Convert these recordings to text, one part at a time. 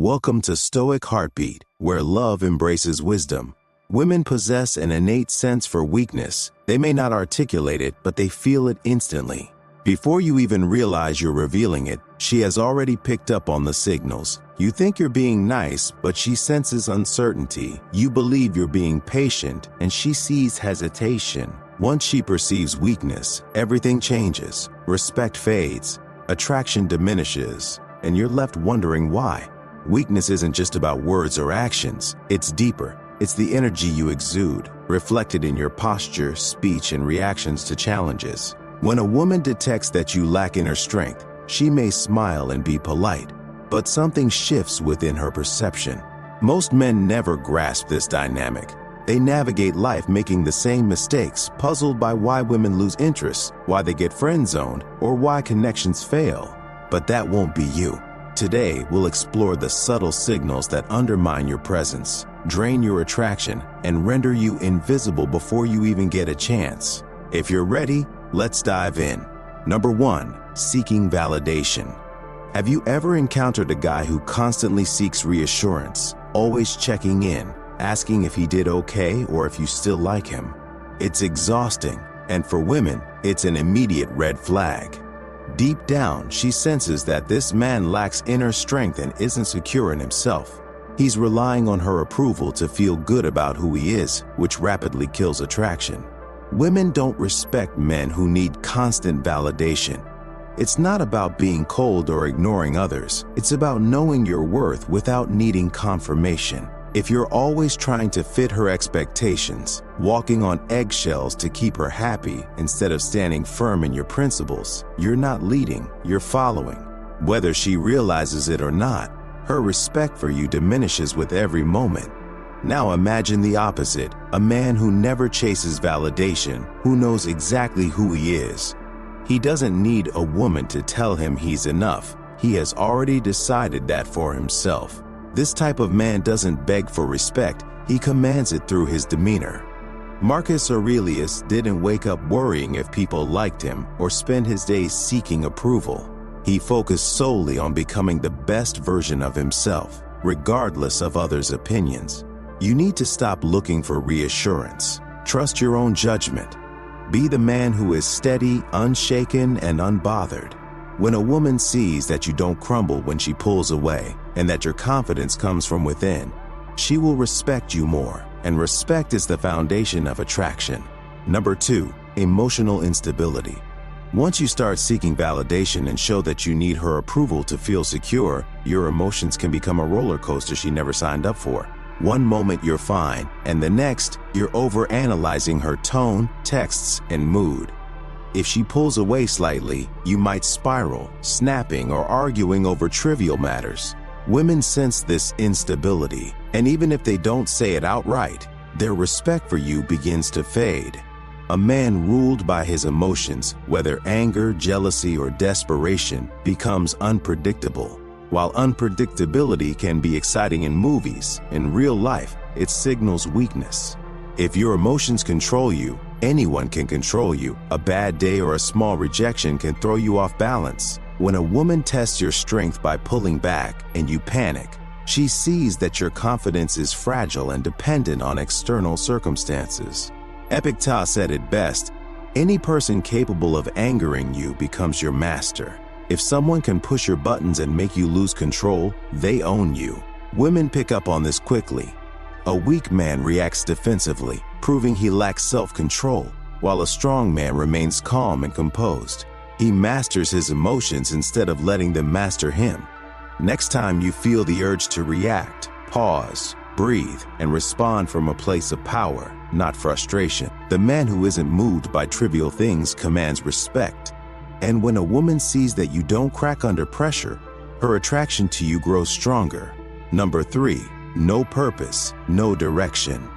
Welcome to Stoic Heartbeat, where love embraces wisdom. Women possess an innate sense for weakness. They may not articulate it, but they feel it instantly. Before you even realize you're revealing it, she has already picked up on the signals. You think you're being nice, but she senses uncertainty. You believe you're being patient, and she sees hesitation. Once she perceives weakness, everything changes. Respect fades, attraction diminishes, and you're left wondering why. Weakness isn't just about words or actions. It's deeper. It's the energy you exude, reflected in your posture, speech, and reactions to challenges. When a woman detects that you lack inner strength, she may smile and be polite, but something shifts within her perception. Most men never grasp this dynamic. They navigate life making the same mistakes, puzzled by why women lose interest, why they get friend-zoned, or why connections fail. But that won't be you. Today, we'll explore the subtle signals that undermine your presence, drain your attraction, and render you invisible before you even get a chance. If you're ready, let's dive in. Number 1, seeking validation. Have you ever encountered a guy who constantly seeks reassurance, always checking in, asking if he did okay or if you still like him? It's exhausting, and for women, it's an immediate red flag. Deep down, she senses that this man lacks inner strength and isn't secure in himself. He's relying on her approval to feel good about who he is, which rapidly kills attraction. Women don't respect men who need constant validation. It's not about being cold or ignoring others. It's about knowing your worth without needing confirmation. If you're always trying to fit her expectations, walking on eggshells to keep her happy instead of standing firm in your principles, you're not leading, you're following. Whether she realizes it or not, her respect for you diminishes with every moment. Now imagine the opposite, a man who never chases validation, who knows exactly who he is. He doesn't need a woman to tell him he's enough. He has already decided that for himself. This type of man doesn't beg for respect, he commands it through his demeanor. Marcus Aurelius didn't wake up worrying if people liked him or spend his days seeking approval. He focused solely on becoming the best version of himself, regardless of others' opinions. You need to stop looking for reassurance. Trust your own judgment. Be the man who is steady, unshaken, and unbothered. When a woman sees that you don't crumble when she pulls away, and that your confidence comes from within, she will respect you more, and respect is the foundation of attraction. Number 2, emotional instability. Once you start seeking validation and show that you need her approval to feel secure, your emotions can become a roller coaster she never signed up for. One moment you're fine, and the next, you're overanalyzing her tone, texts, and mood. If she pulls away slightly, you might spiral, snapping or arguing over trivial matters. Women sense this instability, and even if they don't say it outright, their respect for you begins to fade. A man ruled by his emotions, whether anger, jealousy, or desperation, becomes unpredictable. While unpredictability can be exciting in movies, in real life, it signals weakness. If your emotions control you, anyone can control you. A bad day or a small rejection can throw you off balance. When a woman tests your strength by pulling back and you panic, she sees that your confidence is fragile and dependent on external circumstances. Epictetus said it best, any person capable of angering you becomes your master. If someone can push your buttons and make you lose control, they own you. Women pick up on this quickly. A weak man reacts defensively, proving he lacks self-control, while a strong man remains calm and composed. He masters his emotions instead of letting them master him. Next time you feel the urge to react, pause, breathe, and respond from a place of power, not frustration. The man who isn't moved by trivial things commands respect. And when a woman sees that you don't crack under pressure, her attraction to you grows stronger. Number 3, no purpose, no direction.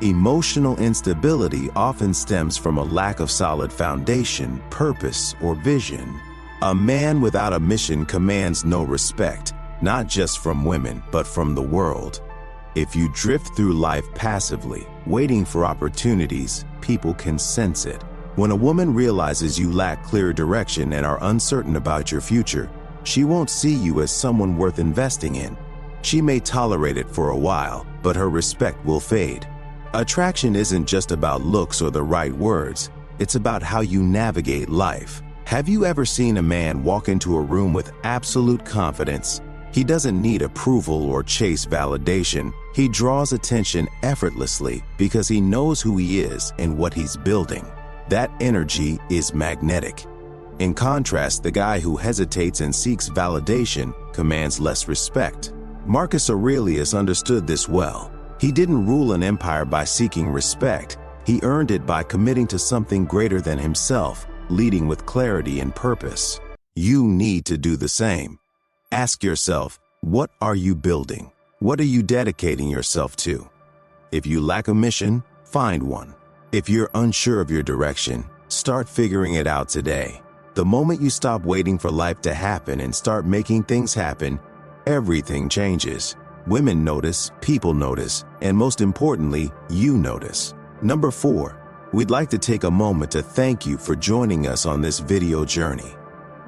Emotional instability often stems from a lack of solid foundation, purpose, or vision. A man without a mission commands no respect, not just from women, but from the world. If you drift through life passively, waiting for opportunities, people can sense it. When a woman realizes you lack clear direction and are uncertain about your future, she won't see you as someone worth investing in. She may tolerate it for a while, but her respect will fade. Attraction isn't just about looks or the right words. It's about how you navigate life. Have you ever seen a man walk into a room with absolute confidence? He doesn't need approval or chase validation. He draws attention effortlessly because he knows who he is and what he's building. That energy is magnetic. In contrast, the guy who hesitates and seeks validation commands less respect. Marcus Aurelius understood this well. He didn't rule an empire by seeking respect. He earned it by committing to something greater than himself, leading with clarity and purpose. You need to do the same. Ask yourself, what are you building? What are you dedicating yourself to? If you lack a mission, find one. If you're unsure of your direction, start figuring it out today. The moment you stop waiting for life to happen and start making things happen, everything changes. Women notice, people notice, and most importantly, you notice. Number 4, we'd like to take a moment to thank you for joining us on this video journey.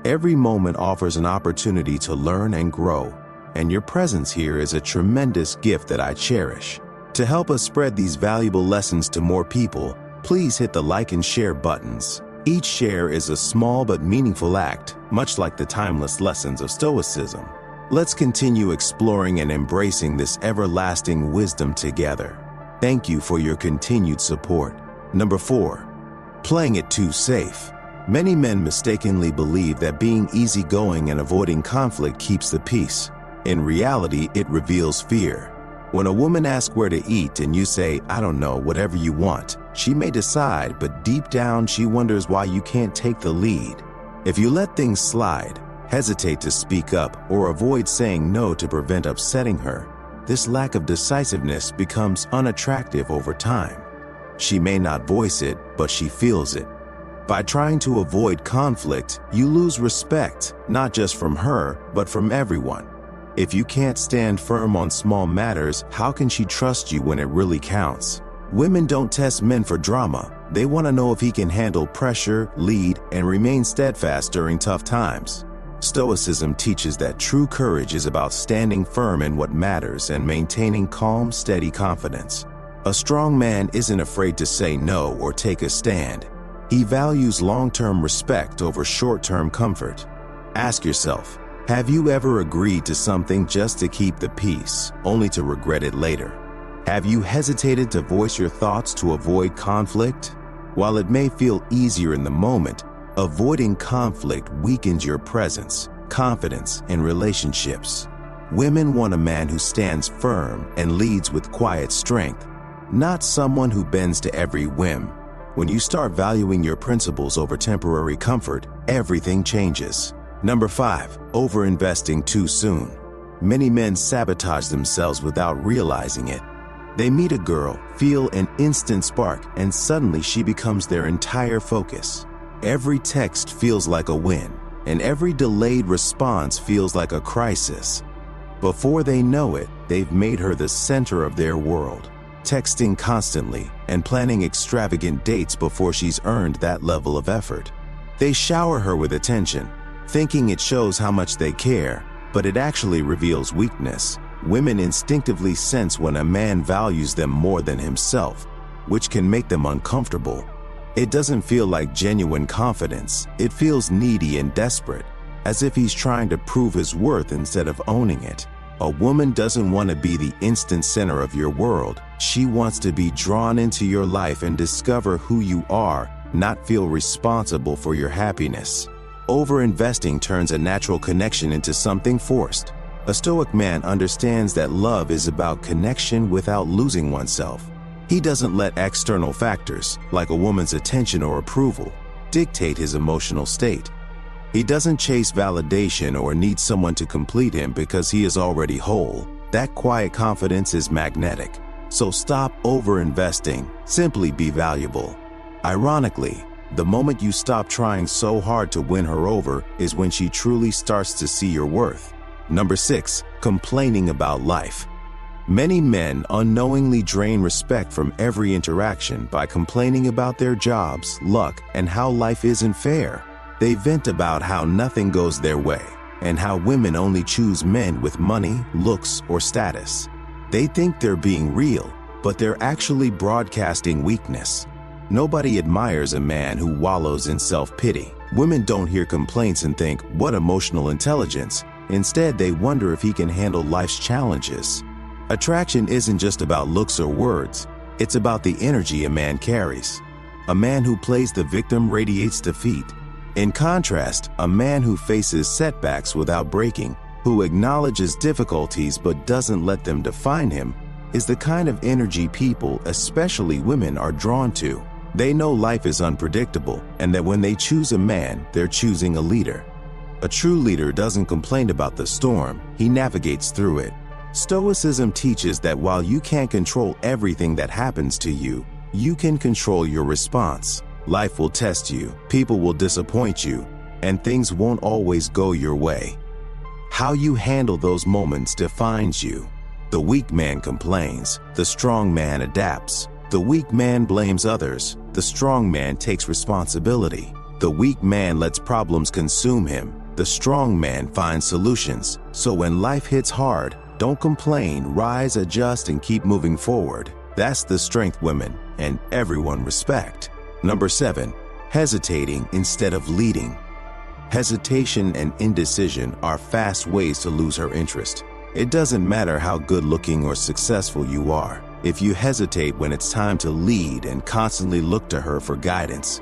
Every moment offers an opportunity to learn and grow, and your presence here is a tremendous gift that I cherish. To help us spread these valuable lessons to more people, please hit the like and share buttons. Each share is a small but meaningful act, much like the timeless lessons of Stoicism. Let's continue exploring and embracing this everlasting wisdom together. Thank you for your continued support. Number 4, playing it too safe. Many men mistakenly believe that being easygoing and avoiding conflict keeps the peace. In reality, it reveals fear. When a woman asks where to eat and you say, "I don't know, whatever you want," she may decide, but deep down she wonders why you can't take the lead. If you let things slide, hesitate to speak up, or avoid saying no to prevent upsetting her, this lack of decisiveness becomes unattractive over time. She may not voice it, but she feels it. By trying to avoid conflict, you lose respect, not just from her, but from everyone. If you can't stand firm on small matters, how can she trust you when it really counts? Women don't test men for drama. They want to know if he can handle pressure, lead, and remain steadfast during tough times. Stoicism teaches that true courage is about standing firm in what matters and maintaining calm, steady confidence. A strong man isn't afraid to say no or take a stand. He values long-term respect over short-term comfort. Ask yourself, have you ever agreed to something just to keep the peace, only to regret it later? Have you hesitated to voice your thoughts to avoid conflict? While it may feel easier in the moment, avoiding conflict weakens your presence, confidence, and relationships. Women want a man who stands firm and leads with quiet strength, not someone who bends to every whim. When you start valuing your principles over temporary comfort, everything changes. Number 5, overinvesting too soon. Many men sabotage themselves without realizing it. They meet a girl, feel an instant spark, and suddenly she becomes their entire focus. Every text feels like a win, and every delayed response feels like a crisis. Before they know it, they've made her the center of their world, texting constantly and planning extravagant dates before she's earned that level of effort. They shower her with attention, thinking it shows how much they care, but it actually reveals weakness. Women instinctively sense when a man values them more than himself, which can make them uncomfortable. It doesn't feel like genuine confidence. It feels needy and desperate, as if he's trying to prove his worth instead of owning it. A woman doesn't want to be the instant center of your world. She wants to be drawn into your life and discover who you are, not feel responsible for your happiness. Overinvesting turns a natural connection into something forced. A Stoic man understands that love is about connection without losing oneself. He doesn't let external factors, like a woman's attention or approval, dictate his emotional state. He doesn't chase validation or need someone to complete him because he is already whole. That quiet confidence is magnetic. So stop overinvesting, simply be valuable. Ironically, the moment you stop trying so hard to win her over is when she truly starts to see your worth. Number 6, complaining about life. Many men unknowingly drain respect from every interaction by complaining about their jobs, luck, and how life isn't fair. They vent about how nothing goes their way, and how women only choose men with money, looks, or status. They think they're being real, but they're actually broadcasting weakness. Nobody admires a man who wallows in self-pity. Women don't hear complaints and think, "What emotional intelligence?" Instead, they wonder if he can handle life's challenges. Attraction isn't just about looks or words. It's about the energy a man carries. A man who plays the victim radiates defeat. In contrast, a man who faces setbacks without breaking, who acknowledges difficulties but doesn't let them define him, is the kind of energy people, especially women, are drawn to. They know life is unpredictable, and that when they choose a man, they're choosing a leader. A true leader doesn't complain about the storm, he navigates through it. Stoicism teaches that while you can't control everything that happens to you, you can control your response. Life will test you, people will disappoint you, and things won't always go your way. How you handle those moments defines you. The weak man complains, the strong man adapts. The weak man blames others, the strong man takes responsibility. The weak man lets problems consume him, the strong man finds solutions. So when life hits hard, don't complain, rise, adjust, and keep moving forward. That's the strength women and everyone respect. Number 7, hesitating instead of leading. Hesitation and indecision are fast ways to lose her interest. It doesn't matter how good-looking or successful you are. If you hesitate when it's time to lead and constantly look to her for guidance,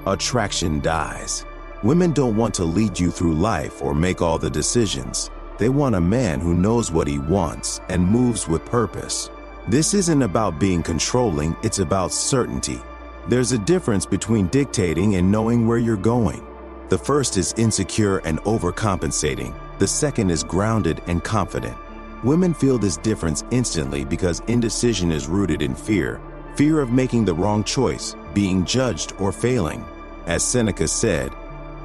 attraction dies. Women don't want to lead you through life or make all the decisions. They want a man who knows what he wants and moves with purpose. This isn't about being controlling, it's about certainty. There's a difference between dictating and knowing where you're going. The first is insecure and overcompensating. The second is grounded and confident. Women feel this difference instantly because indecision is rooted in fear. Fear of making the wrong choice, being judged, or failing. As Seneca said,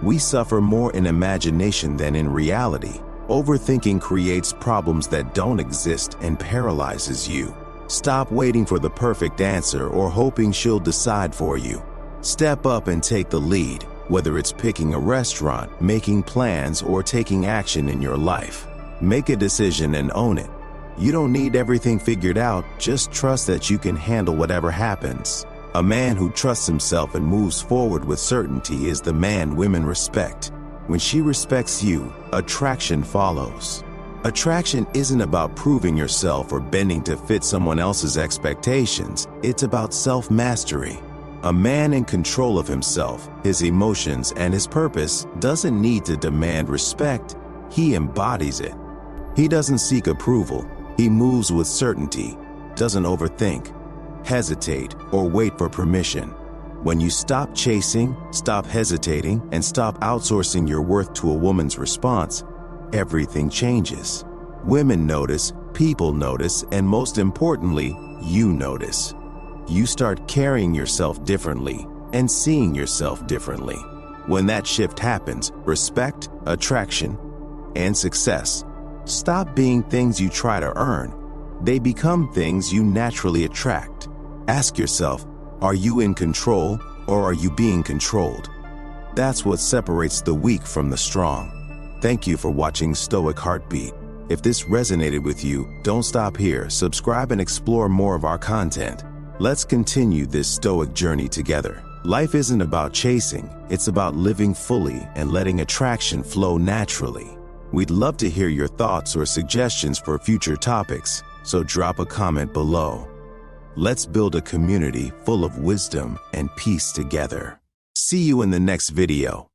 "We suffer more in imagination than in reality." Overthinking creates problems that don't exist and paralyzes you. Stop waiting for the perfect answer or hoping she'll decide for you. Step up and take the lead, whether it's picking a restaurant, making plans, or taking action in your life. Make a decision and own it. You don't need everything figured out, just trust that you can handle whatever happens. A man who trusts himself and moves forward with certainty is the man women respect. When she respects you, attraction follows. Attraction isn't about proving yourself or bending to fit someone else's expectations. It's about self-mastery. A man in control of himself, his emotions, and his purpose doesn't need to demand respect. He embodies it. He doesn't seek approval. He moves with certainty, doesn't overthink, hesitate, or wait for permission. When you stop chasing, stop hesitating, and stop outsourcing your worth to a woman's response, everything changes. Women notice, people notice, and most importantly, you notice. You start carrying yourself differently and seeing yourself differently. When that shift happens, respect, attraction, and success stop being things you try to earn. They become things you naturally attract. Ask yourself, are you in control or are you being controlled? That's what separates the weak from the strong. Thank you for watching Stoic Heartbeat. If this resonated with you, don't stop here. Subscribe and explore more of our content. Let's continue this Stoic journey together. Life isn't about chasing, it's about living fully and letting attraction flow naturally. We'd love to hear your thoughts or suggestions for future topics, so drop a comment below. Let's build a community full of wisdom and peace together. See you in the next video.